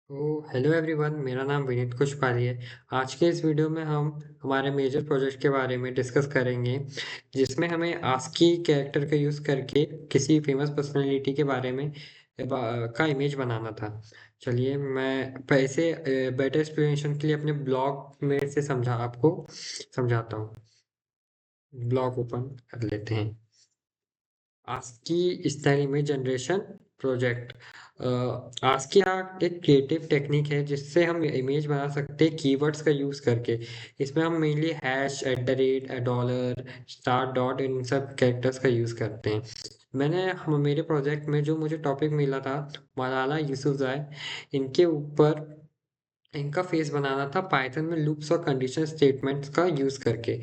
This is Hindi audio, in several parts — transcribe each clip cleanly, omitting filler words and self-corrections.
हेलो एवरीवन, मेरा नाम विनीत कुशपाली है। आज के इस वीडियो में हम हमारे मेजर प्रोजेक्ट के बारे में डिस्कस करेंगे, जिसमें हमें आस्की कैरेक्टर का यूज़ करके किसी फेमस पर्सनालिटी के बारे में का इमेज बनाना था। चलिए, मैं पैसे बेटर एक्सप्लेनेशन के लिए अपने ब्लॉग में से आपको समझाता हूँ। ब्लॉग ओपन कर लेते हैं। ASCII style image generation project. ASCII एक क्रिएटिव टेक्निक है जिससे हम इमेज बना सकते हैं कीवर्ड्स का यूज़ करके। इसमें हम mainly hash, at the rate, dollar, star, dot, इन सब कैरेक्टर्स का यूज़ करते हैं। मेरे प्रोजेक्ट में जो मुझे टॉपिक मिला था, मलाला यूसुफज़ई, इनके ऊपर इनका फेस बनाना था पाइथन में लूप्स और कंडीशन स्टेटमेंट्स का यूज़ करके।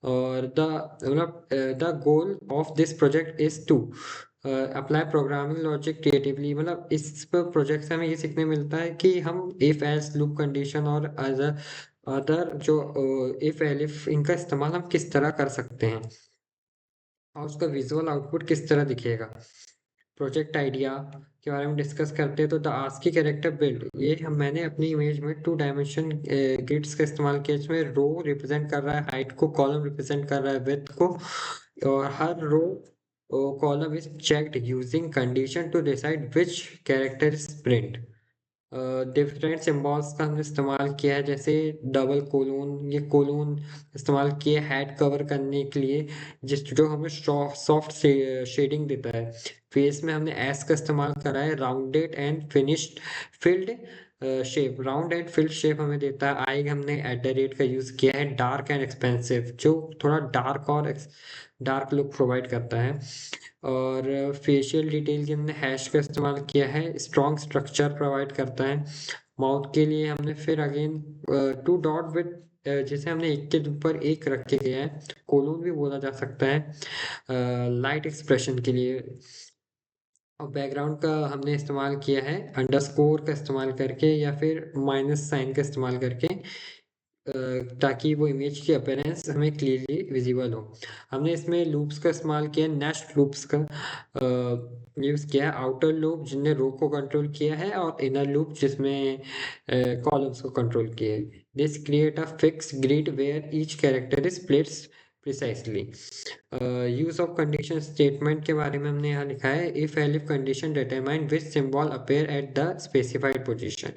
और the goal of this project is to apply programming logic creatively. मतलब इस प्रोजेक्ट से हमें ये सीखने मिलता है कि हम इफ एल्स लूप कंडीशन और अदर अदर जो इफ एलिफ इनका इस्तेमाल हम किस तरह कर सकते हैं और उसका विजुअल आउटपुट किस तरह दिखेगा। प्रोजेक्ट आइडिया के बारे में डिस्कस करते हैं तो द आस्की कैरेक्टर बिल्ड, ये हम मैंने अपनी इमेज में टू डायमेंशन ग्रिड्स का इस्तेमाल किया। इसमें रो रिप्रेजेंट कर रहा है हाइट को, कॉलम रिप्रेजेंट कर रहा है विड्थ को, और हर row column is checked using condition to decide which character is print. Different symbols का हमने इस्तेमाल किया है, जैसे डबल कोलोन, ये कोलोन इस्तेमाल किए हेड कवर करने के लिए, जिस जो हमें सॉफ्ट शेडिंग देता है। फेस में हमने एस का इस्तेमाल करा है, rounded and finished field shape. Round and field shape हमें देता है। आई हमने एट द रेट का यूज किया है, डार्क एंड एक्सपेंसिव, जो थोड़ा डार्क लुक प्रोवाइड करता है। और फेशियल डिटेल के हमने हैश का इस्तेमाल किया है, स्ट्रॉन्ग स्ट्रक्चर प्रोवाइड करता है। माउथ के लिए हमने फिर अगेन टू डॉट विद, जिसे हमने एक के ऊपर एक रख के गया है, कोलोन भी बोला जा सकता है लाइट एक्सप्रेशन के लिए। और बैकग्राउंड का हमने इस्तेमाल किया है अंडरस्कोर का इस्तेमाल करके या फिर माइनस साइन का इस्तेमाल करके, ताकि वो इमेज की अपीयरेंस हमें क्लियरली विजिबल हो। हमने इसमें लूप्स का इस्तेमाल किया, नेस्ट लूप्स का यूज़ किया है। आउटर लूप जिनने रो को कंट्रोल किया है, और इनर लूप जिसमें कॉलम्स को कंट्रोल किया है। This create a fix grid where each character is placed precisely. Use of condition statement के बारे में हमने यहाँ लिखा है, if elif condition determine which symbol appear at the specified position.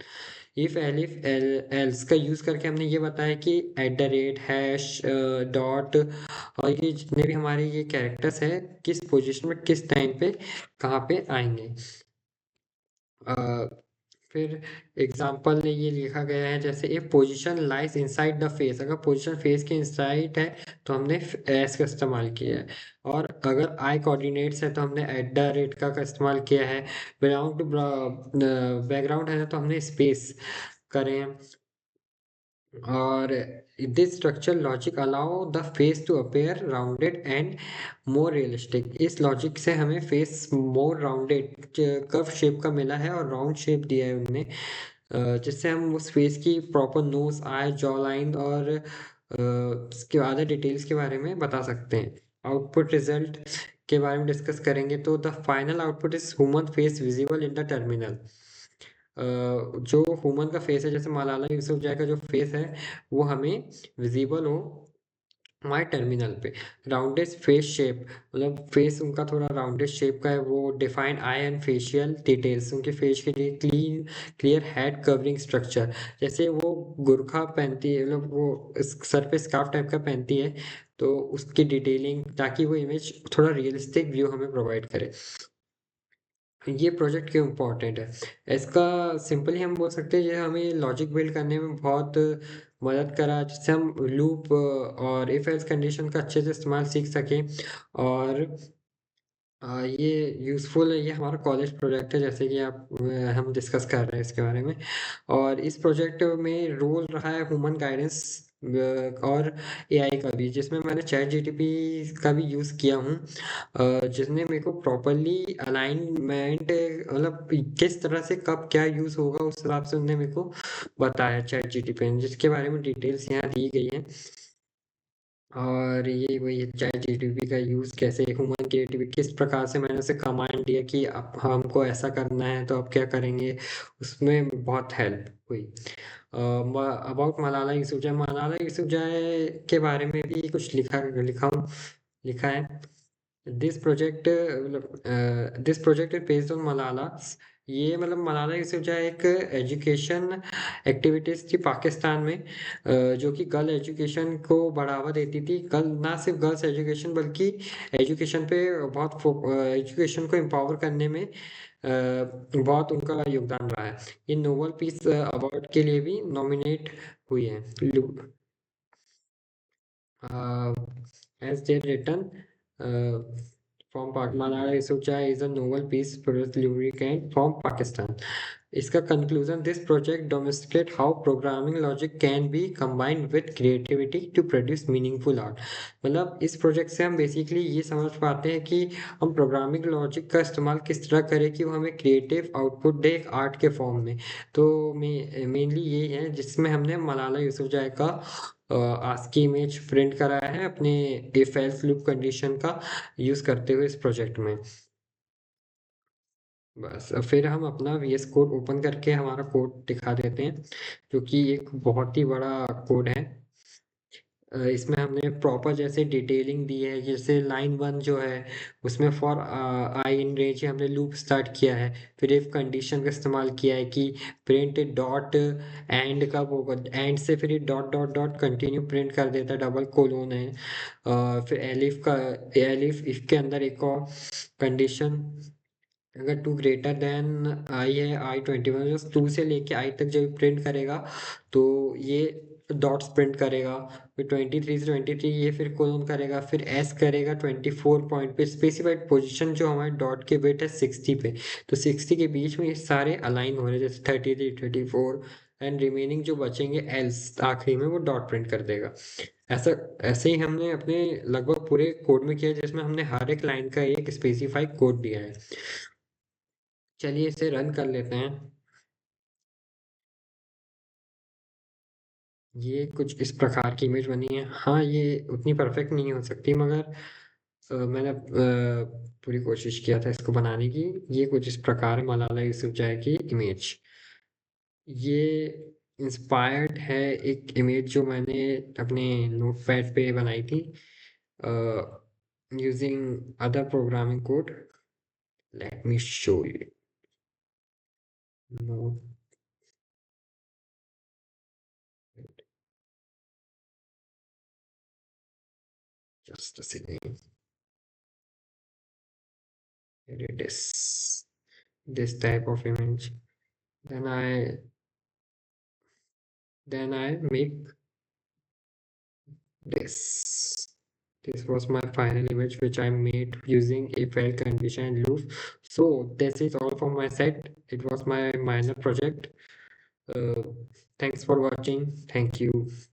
If elif else का यूज करके हमने ये बताया कि at the rate, hash, dot, और ये जितने भी हमारे ये कैरेक्टर्स है किस पोजीशन में किस टाइम पे कहाँ पे आएंगे। अ, फिर एग्जाम्पल में ये लिखा गया है, जैसे a position lies inside the face, अगर पोजीशन फेस के इनसाइड है तो हमने एस का इस्तेमाल किया है। और अगर आई कोऑर्डिनेट्स है तो हमने एट द रेट का इस्तेमाल किया है। बैकग्राउंड है तो हमने स्पेस करें। और this structure logic allow the face to appear rounded and more realistic. इस लॉजिक से हमें face more rounded curve shape का मिला है और राउंड शेप दिया है उनने, जिससे हम उस फेस की प्रॉपर नोज, आई, जॉ लाइन और इसके अदर डिटेल्स के बारे में बता सकते हैं। आउटपुट रिजल्ट के बारे में डिस्कस करेंगे तो the final output is human face visible in the terminal. जो ह्यूमन का फेस है, जैसे मलाला यूसुफजई का जो फेस है, वो हमें विजिबल हो हमारे टर्मिनल पे। राउंडेड फेस शेप, मतलब फेस उनका थोड़ा राउंडेड शेप का है। वो defined I and facial details, उनके फेस के लिए क्लियर हेड कवरिंग स्ट्रक्चर, जैसे वो गुरखा पहनती है, मतलब वो सर पे स्कार्फ टाइप का पहनती है, तो उसकी डिटेलिंग, ताकि वो इमेज थोड़ा रियलिस्टिक व्यू हमें प्रोवाइड करे। ये प्रोजेक्ट क्यों इम्पोर्टेंट है, इसका सिंपली हम बोल सकते हैं, ये हमें लॉजिक बिल्ड करने में बहुत मदद करा, जिससे हम लूप और इफ एल्स कंडीशन का अच्छे से इस्तेमाल सीख सकें। और ये यूज़फुल है, ये हमारा कॉलेज प्रोजेक्ट है, जैसे कि हम डिस्कस कर रहे हैं इसके बारे में। और इस प्रोजेक्ट में रोल रहा है ह्यूमन गाइडेंस और एआई का भी, जिसमें मैंने चैट जीटीपी का भी यूज़ किया हूँ, जिसने मेरे को प्रॉपरली अलाइनमेंट, मतलब किस तरह से कब क्या यूज़ होगा उस हिसाब से उन्होंने मेरे को बताया चैट जीटीपी ने, जिसके बारे में डिटेल्स यहाँ दी गई हैं। और ये वही चैट जीटीपी का यूज़ कैसे ह्यूमन क्रिएटिविटी किस प्रकार से मैंने उसे कमांड दिया कि अब हमको ऐसा करना है तो अब क्या करेंगे, उसमें बहुत हेल्प हुई। अबाउट मलाला यूसुफजई, मलाला यूसुफजई के बारे में भी कुछ लिखा है। This project is based on Malala. ये मतलब मलाला यूसुफजई एक एजुकेशन एक्टिविटीज थी पाकिस्तान में, जो कि गर्ल एजुकेशन को बढ़ावा देती थी। ना सिर्फ गर्ल्स एजुकेशन बल्कि एजुकेशन पे एजुकेशन को एम्पावर करने में बहुत उनका योगदान रहा है। ये नोबेल पीस अवार्ड के लिए भी नॉमिनेट हुई है। uh, as they written from Malala Yousafzai is a Nobel Peace Prize laureate from Pakistan. इसका conclusion, this project demonstrate how programming logic can be combined with creativity to produce meaningful art. मतलब इस प्रोजेक्ट से हम बेसिकली ये समझ पाते हैं कि हम प्रोग्रामिंग लॉजिक का इस्तेमाल किस तरह करें कि वो हमें क्रिएटिव आउटपुट दे एक आर्ट के फॉर्म में। तो मेनली यही है जिसमें हमने मलाला यूसुफजई का आस्की इमेज प्रिंट कराया है अपने इफ एल्स लूप कंडीशन का यूज करते हुए इस प्रोजेक्ट में। बस अब फिर हम अपना वीएस कोड ओपन करके हमारा कोड दिखा देते हैं, जो कि एक बहुत ही बड़ा कोड है। इसमें हमने प्रॉपर जैसे डिटेलिंग दी है, जैसे लाइन 1 जो है उसमें फॉर आई इन रेंज हमने लूप स्टार्ट किया है। फिर इफ कंडीशन का इस्तेमाल किया है कि प्रिंट डॉट एंड कब होगा, एंड से फिर dot dot dot continue print कर देता है, डबल कोलोन है। फिर एलिफ इफ के अंदर एक और कंडीशन, अगर टू ग्रेटर देन आई है, I21 जो 2 से लेके आई तक जब प्रिंट करेगा तो ये डॉट्स प्रिंट करेगा। फिर 23 से 23 ये फिर कोलन करेगा, फिर एस करेगा 24 पॉइंट पे स्पेसिफाइड पोजीशन जो हमारे डॉट के वेट है 60 पे। तो 60 के बीच में ये सारे अलाइन हो रहे हैं, जैसे 33 34, एंड रिमेनिंग जो बचेंगे एल्स आखिरी में वो डॉट प्रिंट कर देगा। ऐसा ऐसे ही हमने अपने लगभग पूरे कोड में किया, जिसमें हमने हर एक लाइन का एक स्पेसिफाइड कोड दिया है। चलिए इसे रन कर लेते हैं। ये कुछ इस प्रकार की इमेज बनी है। हाँ, ये उतनी परफेक्ट नहीं हो सकती, मगर मैंने पूरी कोशिश किया था इसको बनाने की। ये कुछ इस प्रकार है मलाला यूसुफजई की इमेज। ये इंस्पायर्ड है एक इमेज जो मैंने अपने नोटपैड पे बनाई थी using other programming code. Let me show you. No, just a second, here it is, this type of image. then i then I make this. This was my final image which I made using if else condition and loop. So this is all from my side. It was my minor project. uh, Thanks for watching. Thank you.